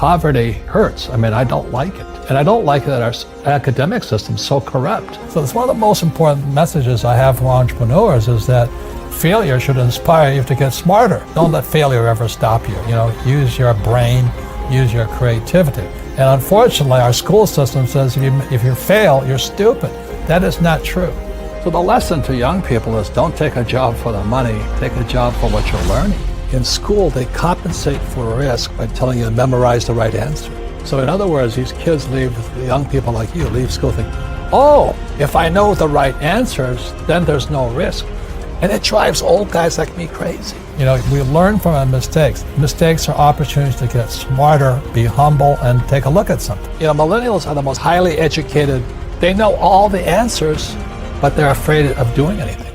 poverty hurts. I mean, I don't like it. And I don't like that our academic system's so corrupt. So it's one of the most important messages I have for entrepreneurs is that failure should inspire you to get smarter. Don't let failure ever stop you. Use your brain, use your creativity. And unfortunately, our school system says if you fail, you're stupid. That is not true. So the lesson to young people is don't take a job for the money, take a job for what you're learning. In school, they compensate for risk by telling you to memorize the right answer. So in other words, these kids young people like you leave school thinking, oh, if I know the right answers, then there's no risk. And it drives old guys like me crazy. We learn from our mistakes. Mistakes are opportunities to get smarter, be humble, and take a look at something. Millennials are the most highly educated. They know all the answers, but they're afraid of doing anything.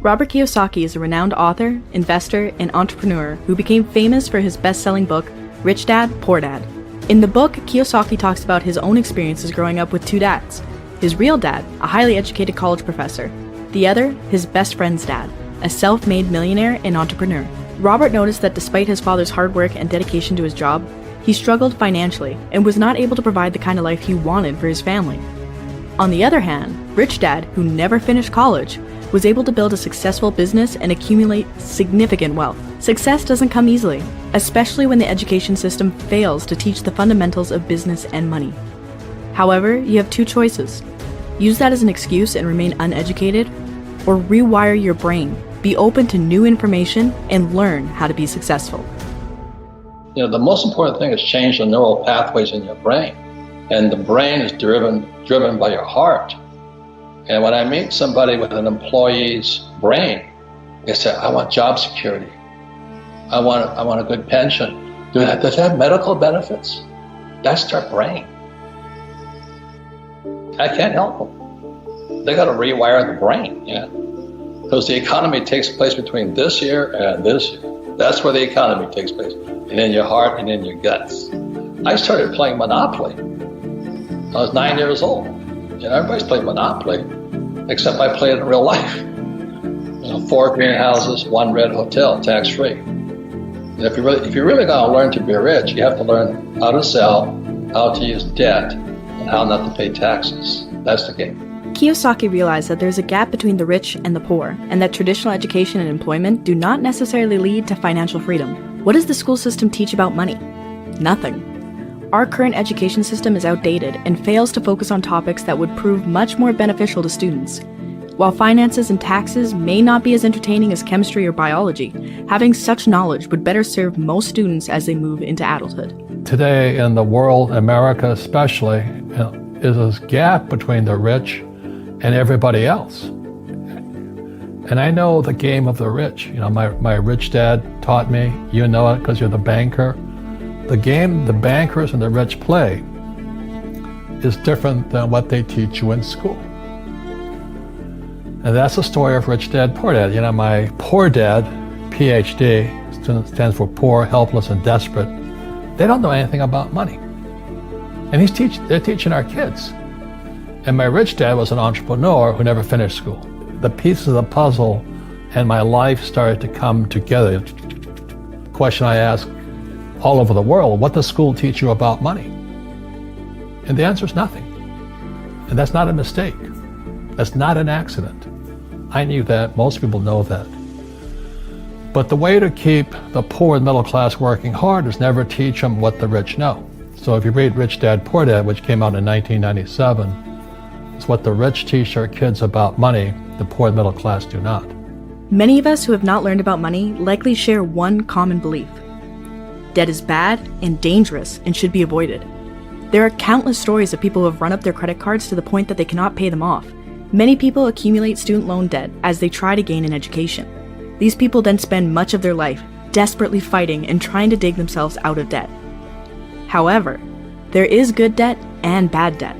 Robert Kiyosaki is a renowned author, investor, and entrepreneur who became famous for his best-selling book, Rich Dad, Poor Dad. In the book, Kiyosaki talks about his own experiences growing up with two dads. His real dad, a highly educated college professor. The other, his best friend's dad, a self-made millionaire and entrepreneur. Robert noticed that despite his father's hard work and dedication to his job, he struggled financially and was not able to provide the kind of life he wanted for his family. On the other hand, Rich Dad, who never finished college, was able to build a successful business and accumulate significant wealth. Success doesn't come easily, especially when the education system fails to teach the fundamentals of business and money. However, you have two choices. Use that as an excuse and remain uneducated, or rewire your brain, be open to new information, and learn how to be successful. The most important thing is change the neural pathways in your brain. And the brain is driven by your heart. And when I meet somebody with an employee's brain, they say, I want job security. I want a good pension. Does it have medical benefits? That's their brain. I can't help them. They got to rewire the brain, because the economy takes place between this year and this year. That's where the economy takes place, and in your heart and in your guts. I started playing Monopoly. I was 9 years old. Everybody's playing Monopoly, except I played it in real life. 4 greenhouses, 1 red hotel, tax-free. And if you're really going to learn to be rich, you have to learn how to sell, how to use debt, and how not to pay taxes. That's the game. Kiyosaki realized that there's a gap between the rich and the poor, and that traditional education and employment do not necessarily lead to financial freedom. What does the school system teach about money? Nothing. Our current education system is outdated and fails to focus on topics that would prove much more beneficial to students. While finances and taxes may not be as entertaining as chemistry or biology, having such knowledge would better serve most students as they move into adulthood. Today in the world, America especially, is this gap between the rich and everybody else. And I know the game of the rich. My rich dad taught me, you know it because you're the banker. The game the bankers and the rich play is different than what they teach you in school. And that's the story of Rich Dad, Poor Dad. My poor dad, PhD, stands for poor, helpless, and desperate. They don't know anything about money. And they're teaching our kids. And my rich dad was an entrepreneur who never finished school. The pieces of the puzzle and my life started to come together. The question I ask all over the world, what does school teach you about money? And the answer is nothing. And that's not a mistake. That's not an accident. I knew that, most people know that. But the way to keep the poor and middle class working hard is never teach them what the rich know. So if you read Rich Dad, Poor Dad, which came out in 1997, it's what the rich teach their kids about money, the poor and middle class do not. Many of us who have not learned about money likely share one common belief. Debt is bad and dangerous and should be avoided. There are countless stories of people who have run up their credit cards to the point that they cannot pay them off. Many people accumulate student loan debt as they try to gain an education. These people then spend much of their life desperately fighting and trying to dig themselves out of debt. However, there is good debt and bad debt.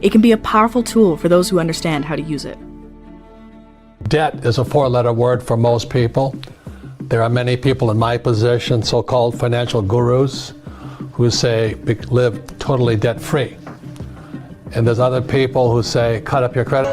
It can be a powerful tool for those who understand how to use it. Debt is a 4-letter word for most people. There are many people in my position, so-called financial gurus, who say live totally debt-free. And there's other people who say cut up your credit.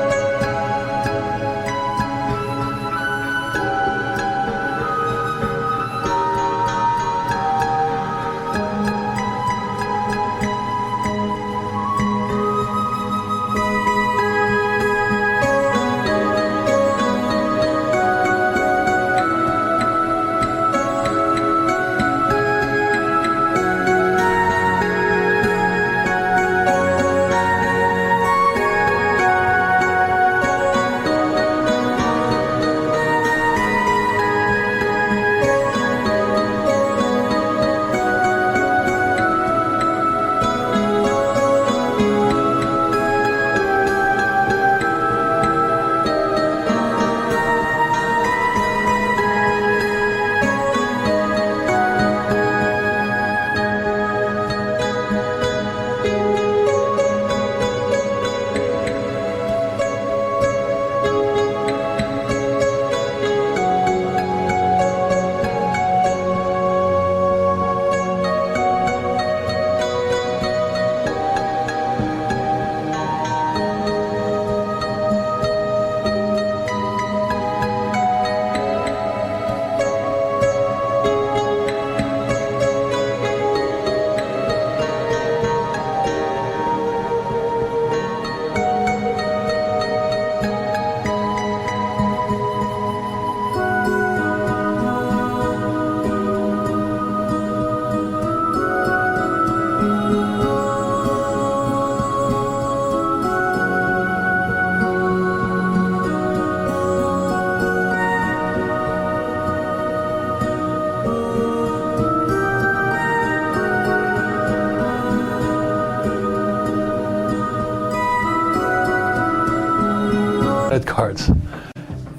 cards.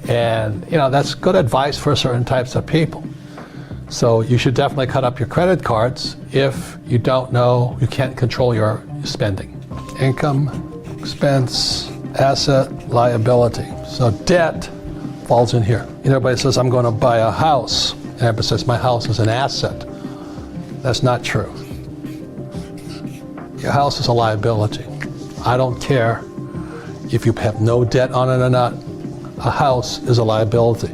And, that's good advice for certain types of people. So you should definitely cut up your credit cards if you you can't control your spending. Income, expense, asset, liability. So debt falls in here. Everybody says, I'm going to buy a house. And everybody says, my house is an asset. That's not true. Your house is a liability. I don't care if you have no debt on it or not. A house is a liability.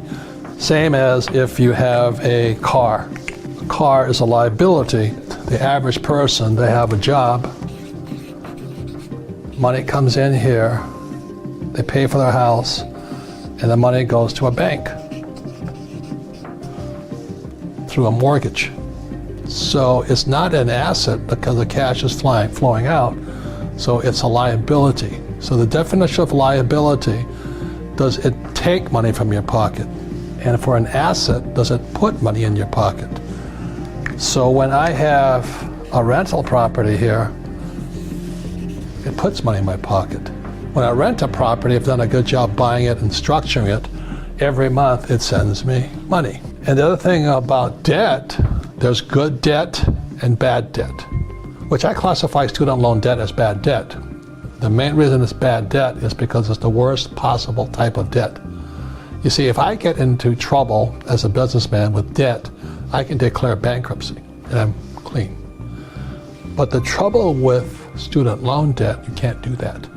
Same as if you have a car. A car is a liability. The average person, they have a job. Money comes in here. They pay for their house. And the money goes to a bank through a mortgage. So it's not an asset because the cash is flowing out. So it's a liability. So the definition of liability, does it take money from your pocket? And for an asset, does it put money in your pocket? So when I have a rental property here, it puts money in my pocket. When I rent a property, I've done a good job buying it and structuring it. Every month it sends me money. And the other thing about debt, there's good debt and bad debt, which I classify student loan debt as bad debt. The main reason it's bad debt is because it's the worst possible type of debt. You see, if I get into trouble as a businessman with debt, I can declare bankruptcy and I'm clean. But the trouble with student loan debt, you can't do that.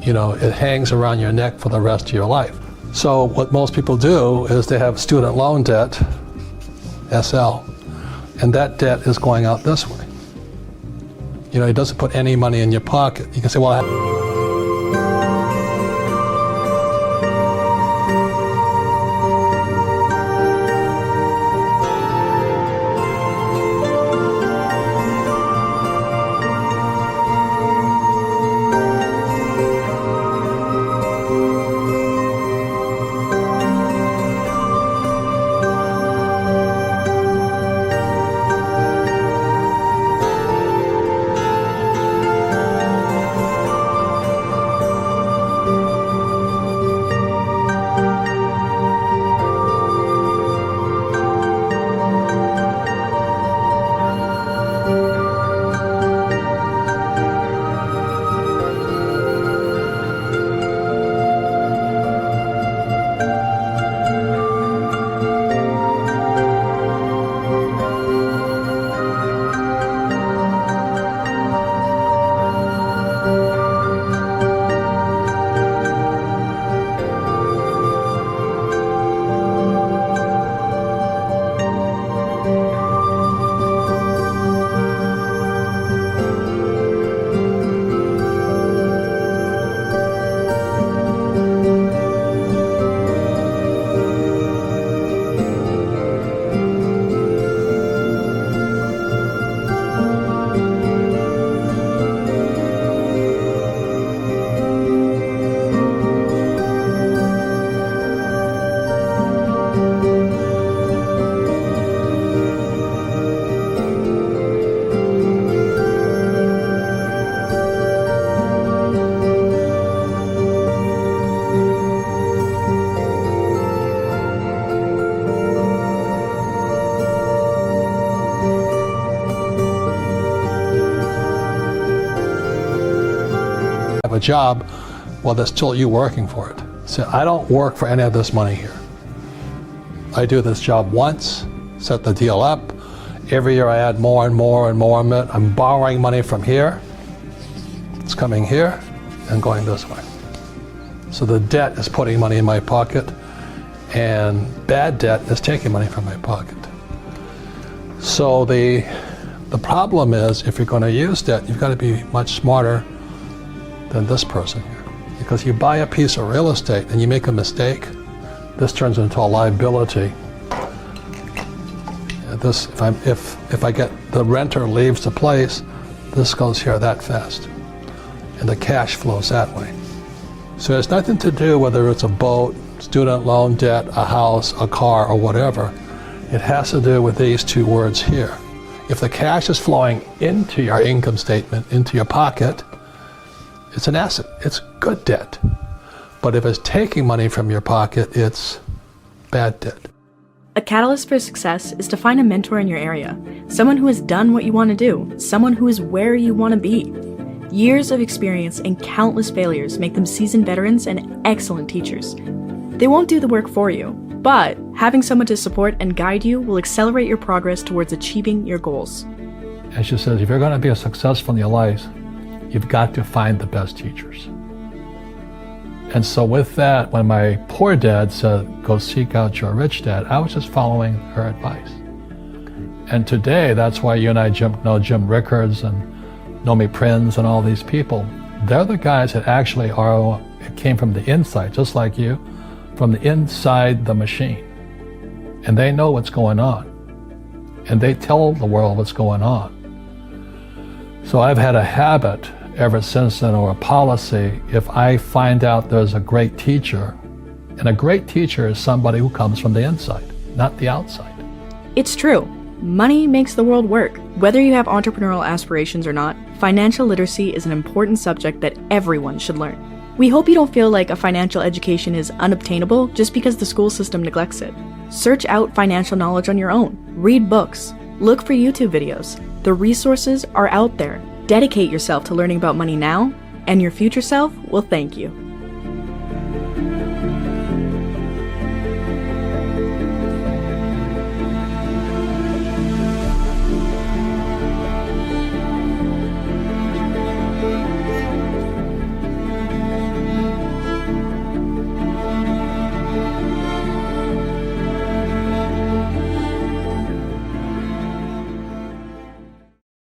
It hangs around your neck for the rest of your life. So what most people do is they have student loan debt, SL, and that debt is going out this way. It doesn't put any money in your pocket. You can say, well, a job, well, that's still you working for it. So I don't work for any of this money here. I do this job once, set the deal up. Every year I add more and more and more of it. I'm borrowing money from here. It's coming here and going this way. So the debt is putting money in my pocket, and bad debt is taking money from my pocket. So the problem is, if you're going to use debt, you've got to be much smarter than this person here. Because you buy a piece of real estate and you make a mistake, this turns into a liability. This, if I get the renter leaves the place, this goes here that fast, and the cash flows that way. So it's nothing to do whether it's a boat, student loan debt, a house, a car, or whatever. It has to do with these two words here. If the cash is flowing into your income statement, into your pocket, it's an asset. It's good debt. But if it's taking money from your pocket, it's bad debt. A catalyst for success is to find a mentor in your area, someone who has done what you want to do, someone who is where you want to be. Years of experience and countless failures make them seasoned veterans and excellent teachers. They won't do the work for you, but having someone to support and guide you will accelerate your progress towards achieving your goals. As she says, if you're going to be successful in your life, you've got to find the best teachers. And so with that, when my poor dad said, go seek out your rich dad, I was just following her advice. And today, that's why you and I know Jim Rickards and Nomi Prinz and all these people. They're the guys that actually came from the inside, just like you, from the inside the machine. And they know what's going on. And they tell the world what's going on. So I've had a habit ever since then, or a policy, if I find out there's a great teacher, and a great teacher is somebody who comes from the inside, not the outside. It's true. Money makes the world work. Whether you have entrepreneurial aspirations or not, financial literacy is an important subject that everyone should learn. We hope you don't feel like a financial education is unobtainable just because the school system neglects it. Search out financial knowledge on your own. Read books. Look for YouTube videos. The resources are out there. Dedicate yourself to learning about money now, and your future self will thank you.